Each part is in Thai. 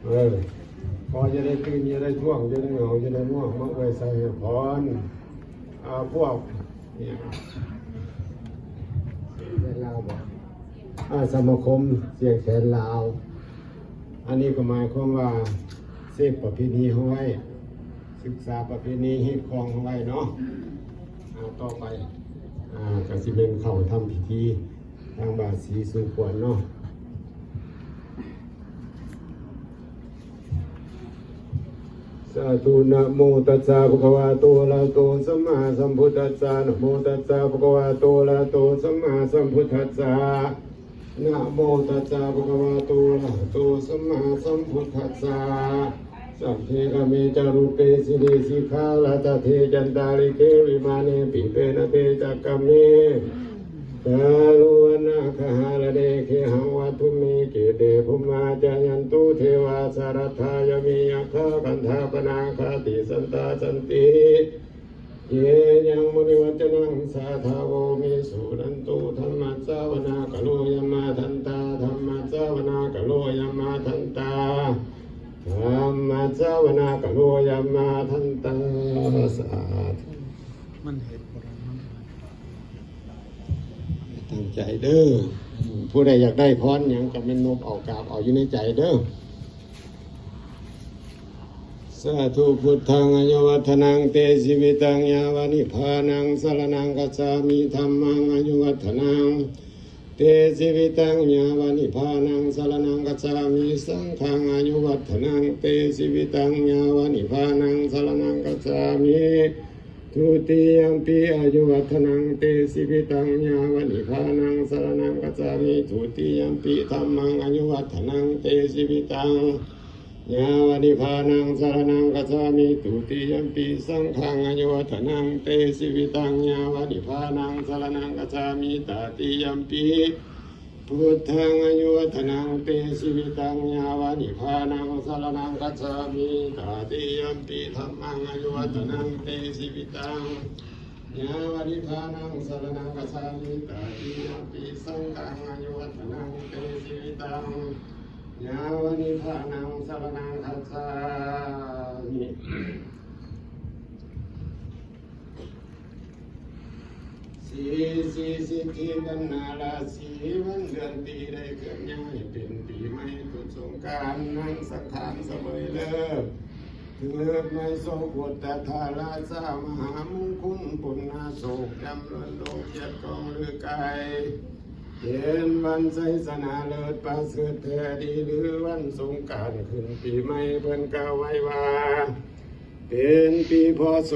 เออพอจะได้ตื่นจะได้ช่วงจะได้เหงาจะได้ง่วงมักไว้ใส่พรพวกเนี่ยได้ลาวบอกสมาคมเสียงแขนลาวอันนี้ก็หมายความว่าเสพประเพณีเอาไว้ศึกษาประเพณีฮิตคองเอาไว้เนาะต่อไปกสิเมนเข้าทำพิธีทางบาทสีสุขวัญเนาะสาธุนะโมตัสสะภะคะวะโตอะระหะโตสัมมาสัมพุทธัสสะนะโมตัสสะภะคะวะโตอะระหะโตสัมมาสัมพุทธัสสะนะโมตัสสะภะคะวะโตอะระหะโตสัมมาสัมพุทธัสสะสัพเพกะเมจารุเปสิริสิกขาลาตเทจันตาลิเกวิมาเนปิเปนะเตจักกัมเมกาลุวนาคหาลเดเคหังวัตุเมเกเตภุมาจายันตุเทวาสารัทธายมิยัคขากันธาปนาคาติสันตาสันติเยยังมุนิวัจนังสาธาโวมิสุนันตุธรรมะสาวนาคโลยมาทันตาธรรมะสาวนาคโลยมาทันตาธรรมะสาวนาคโลยมาทันตาสาธุมันเหตุผลมันตั้งใจเด้อผู้ใดอยากได้พรอย่างกับเป็นนบเอากราบเอาอยู่ในใจเด้อสาธุพุทธังอโยวัฒนังเตสิวิตังยาวานิพานังสรนังกัจฉามิธัมมังอโยวัฒนังเตสิวิตังยาวานิพานังสรนังกัจฉามิสังฆังอโยวัฒนังเตสิวิตังยาวานิพานังสรนังกัจฉามิทุติยมปีอายุวัฒนังเตสิวิตังยาวนิพานังสรนังกัจจามิทุติยมปีธัมมังอายุวัฒนังเตสิวิตังยาวนิพานังสรนังกัจจามิทุติยมปีสังฆังอายุวัฒนังเตสิวิตังยาวนิพานังสรนังกัจจามิตติยมปีพุทธังอายุวัฒนังเตสิวิตังยาวนิพานังสรนังกัจฉามิตติยมปีธัมมังอายุวัฒนังเตสิวิตังยาวนิพานังสรนังกัจฉามิตติยมปีสังฆังอายุวัฒนังเตสิวิตังยาวนิพานังสรนังกัจฉามิสีสิทธิวันนาราศีวันเดือนปีได้เกิดย้ายเป็นปีใหม่ตุสงกรานต์นั้นสังขารเสมอเลิกคือไม่โศกปวดแต่ทาราชามหามงคลปุณณาโศกจำเริญโลกเกียรติกองเรือไก่เย็นวันไสสนาเลิศประเสริฐแท้ดีหรือวันสงกรานต์ขึ้นปีใหม่เพิ่นกล่าวไว้ว่าเป็นปีพศ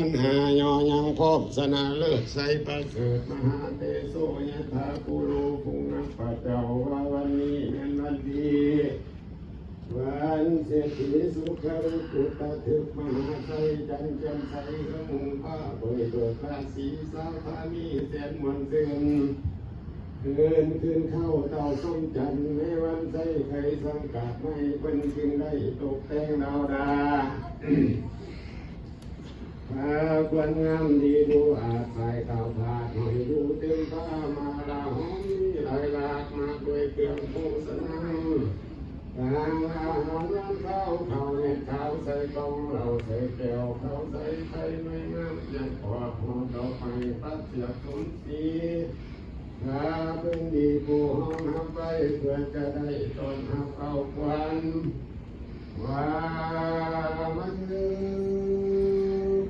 2500ยังพบสนาเลิศใสประเสริฐมหาเตโสยถาปุโรภูนักปัจเจ้าว่าวันนี้เป็นวันดีวันเศรษฐีสุขรุตุตถึกมหาไสจันทร์แจ่มใสขมุงผ้าเปิดเบิกราศีสาวพามีแสนมวลซึนคืนเข้าเต่าส้มจันทร์ในวันใสใครสังกัดไม่เป็นคืนได้ตกแต่งดาวดาพาควรงามดีดูอาจสายข่าวผาดหอยดูเต็มผ้ามาลาหอมมีหลายหลากมาด้วยเครื่องโฆษณาทางอาหารร้านข้าวเม็ดข้าวใส่กล่องเราใส่แก้วข้าวใส่ไข่ไม่น้ำยังกว่าหัวดอกไม้ปัดเสียบสมศรีถ้าเป็นดีผู้ห้องหับไปเพื่อจะได้ตอนหับเอาควันว่ามัน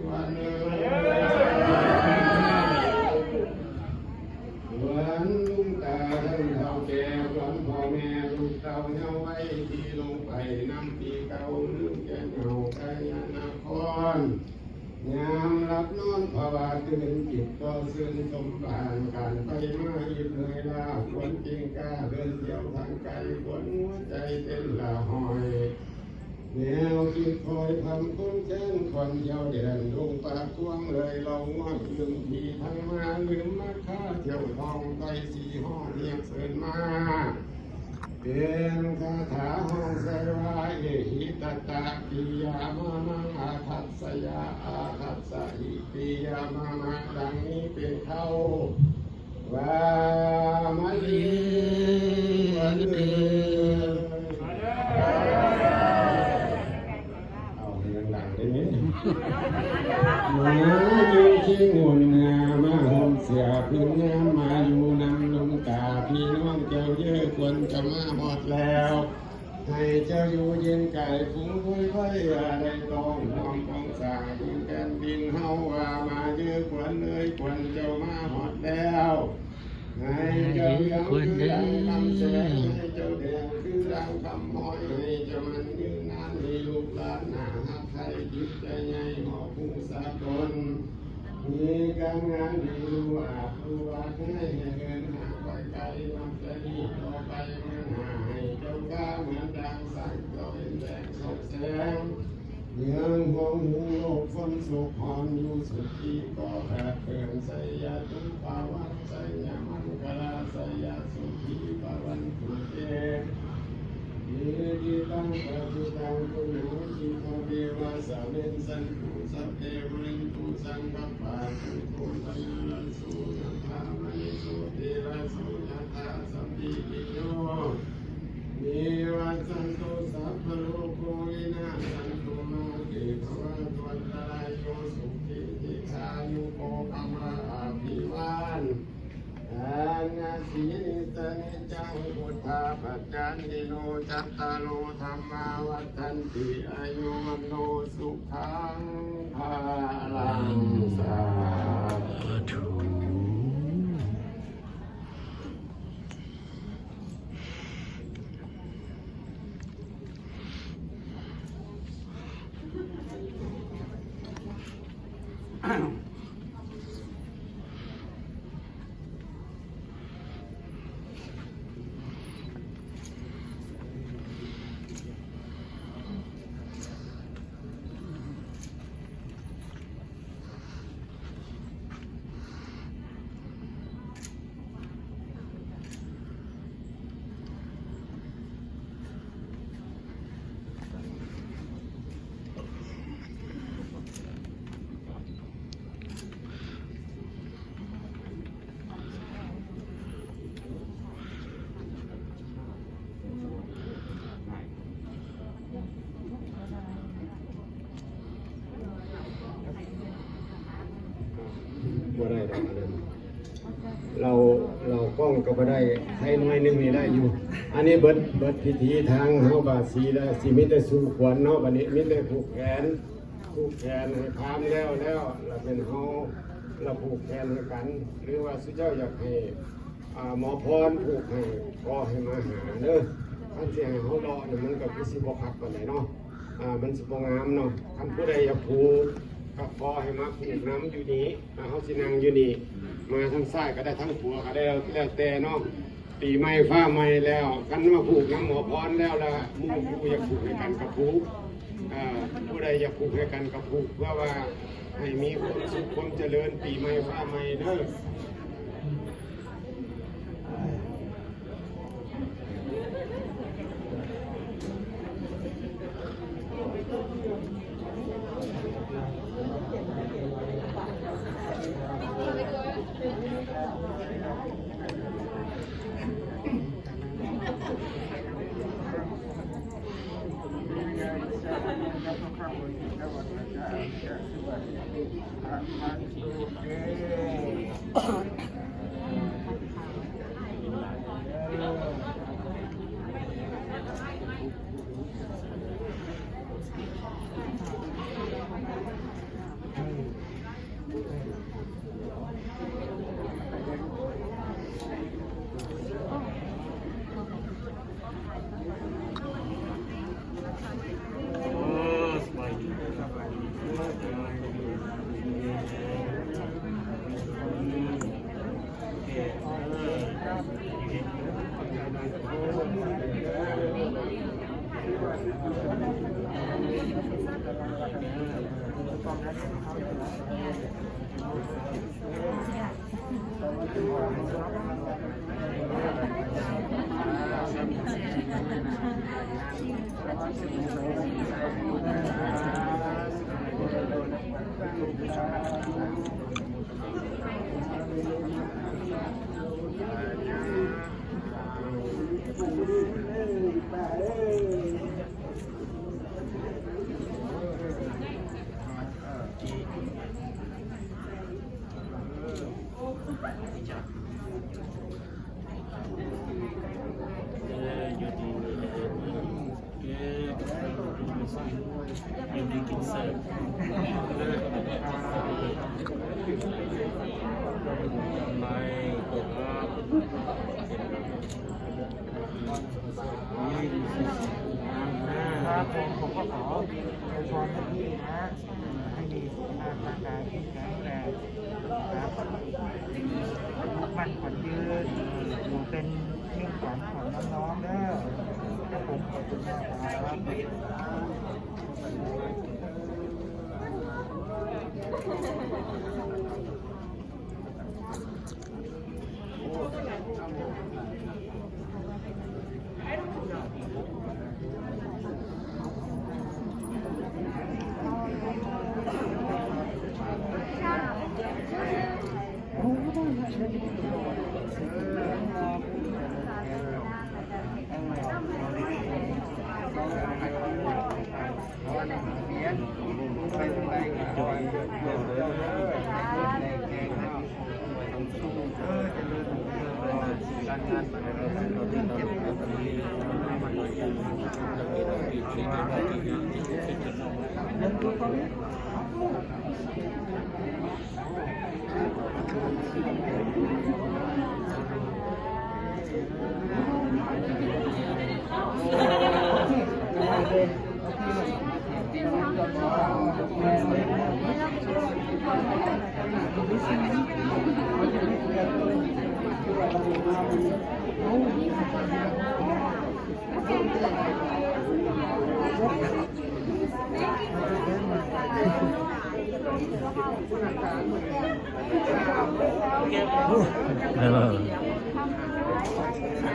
วันลุงตาท่านเท่าแก่วันพ่อแม่ลูกเต่าเงาไว้ที่ลงไปน้ำปีเก่าลืมแก่เงาไก่นครยามรับนอนภาวะตื่นจิตก็ซึ้งสมบานการไปมาอีกเลยลาฝนจริงกล้าเดินเที่ยวทางไกลฝนหัวใจเต้นละหอยแนวคิดคอยทำคุ้นแค้นคนเที่ยวเด่นลงปากกว้างเลยเราง่อนลืมทีทั้งมาลืมมาค่าเที่ยวทองไปสี่ห้อเรียกเสินมาเป็นคาถาห้องใส่ว่าเอหิตตะกิยามานังอาคัสยาอาคัสหิปิยามานะดังนี้เป็นเขาว่ามะลิวันเดือน งุนงามาห่มเสือพื้นงามมาอยู่นำลงตาพี่น้องเจ้าเยอะควรจะมาหมดแล้ว ให้เจ้าอยู่เย็นไก่ฟุ้งคุยไว้อะไรต้องมองมองสาดินแผ่นดินเฮาว่ามาเยอะควรเลยควรเจ้ามาหมดแล้วให้เจ้ายังคือดังคำแสงให้เจ้าแดงคือดังคำห้อยให้เจ้ามันยืนนานให้ลูกหลานหน้าหักไทยจิตใจใหญ่หอบผู้สะกดมีการงานดีดูอาจดูอาจให้เงินหาไปไกลนำจะดีต่อไปมันหาให้เจ้าก้าเหมือนดังสังเจ้าเป็นแดงสดแสงเมืองหงหูโลกฝนสุขหอนอยู่สุขีก็แผ่เกินใส่ยาตุปาวัตใส่ยามันกลาใส่ยาสุขีปาวันตุเตดีดีตั้งปฏิตังกุณาจิตเทวาสาเวนสันตุสัพเพวรินตุสังกัปปะตุโกตนะสุนันทามณิสุเทระสุยัตตาสัมปิติโยมีวัสสันตุสัพพะโลกโควินาสันตุมาเกภวะตวันตรายโยสุขิติคายุโกภวะอภิวานอานาสีนิสนิจังพุทธาปัจจันติโนจัตตาโลธรรมาวัฏันติอายุวันโนสุขังภาลังสาธุ บ่ได้ดอกอันนั้นเรากล้องก็บ่ได้ใช้น้อยหนึงนี่ได้อยู่ อันนี้เบิดพิธีทางเฮาบาดสีแล้วสิมีแต่สู่ขวัญเนาะบัดนี้มีแต่ผูกแขนให้พามแล้วเป็นเฮาเราผูกแขนให้กัน หรือว่าสุเจ้าอยากให้หมอพรผูกให้ก็ให้มาหาเด้อคันสิให้เฮารอเนี่ยมันก็คือสิบ่คักปานใดเนาะมันสิบ่งามเนาะคันผู้ใดอยากผูกก็ขอให้มาผูกน้ำอยู่นี่เขาสินั่งอยู่นี่มาทั้งซ้ายก็ได้ทั้งขวาก็ได้แล้วแต่เนาะปีใหม่ฟ้าใหม่แล้วกันมาผูกน้ำหมอพรแล้วละหมู่ผู้อยากผูกให้กันกับผูกผู้ใดอยากผูกให้กันกับผูกเพื่อว่าให้มีความสุขความเจริญปีใหม่ฟ้าใหม่เด้อ เ ยินดีกินเสิร์ฟไม่ตกครับผมก็ขออวยพรให้พี่นะให้มีสุขภาพร่างกายที่แข็งแรงครับมั่นขวัญยืนอยู่เป็นมิ่งขวัญของน้องๆเด้อครับผมขอบคุณมากครับ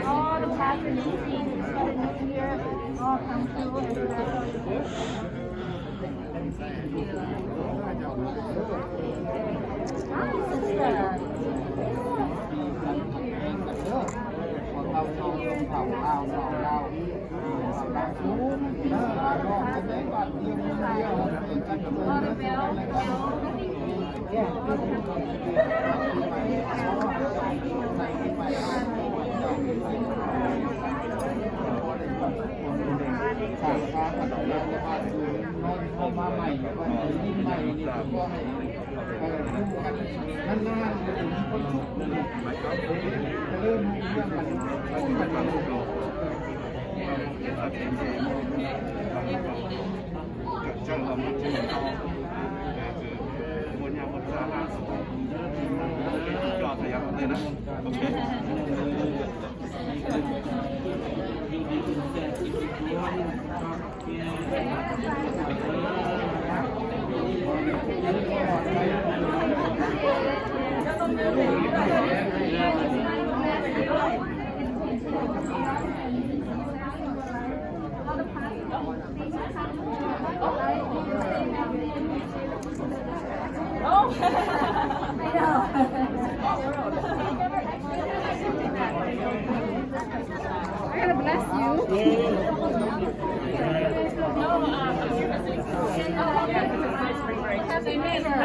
All the past meetings for the new year all come true. Hi, sister. Oh, the God bless you.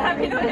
Happy New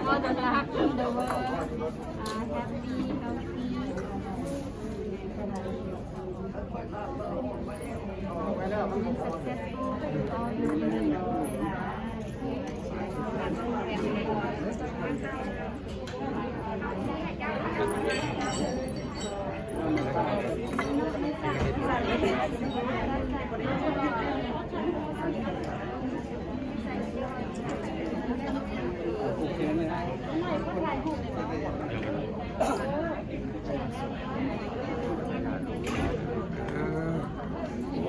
All the luck in the world. Happy, healthy, successful in all you do.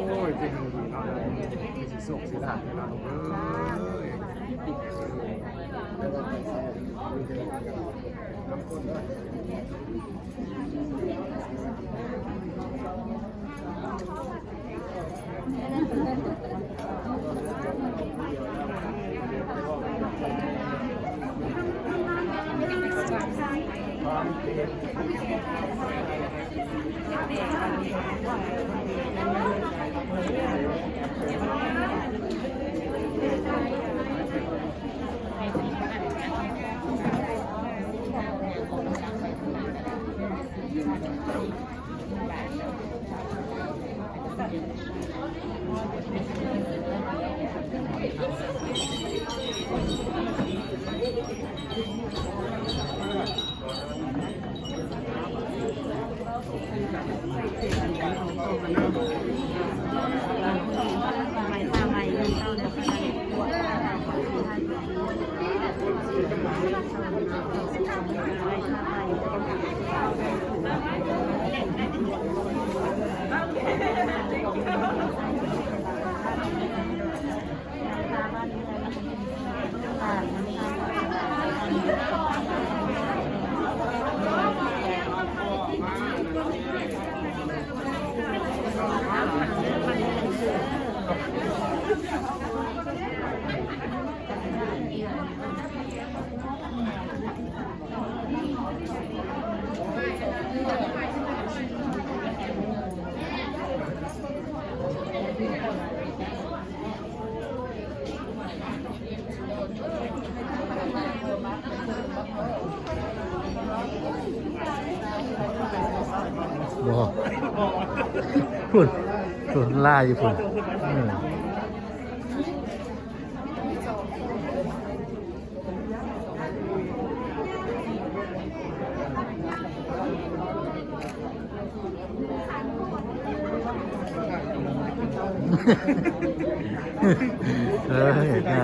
โอ้ยเป็นดีเนาะสิสุขสิได้เนาะลูกเอ้ย บ่พุ่นพุ่นล่าอยู่พุ่นเฮ้ยน่า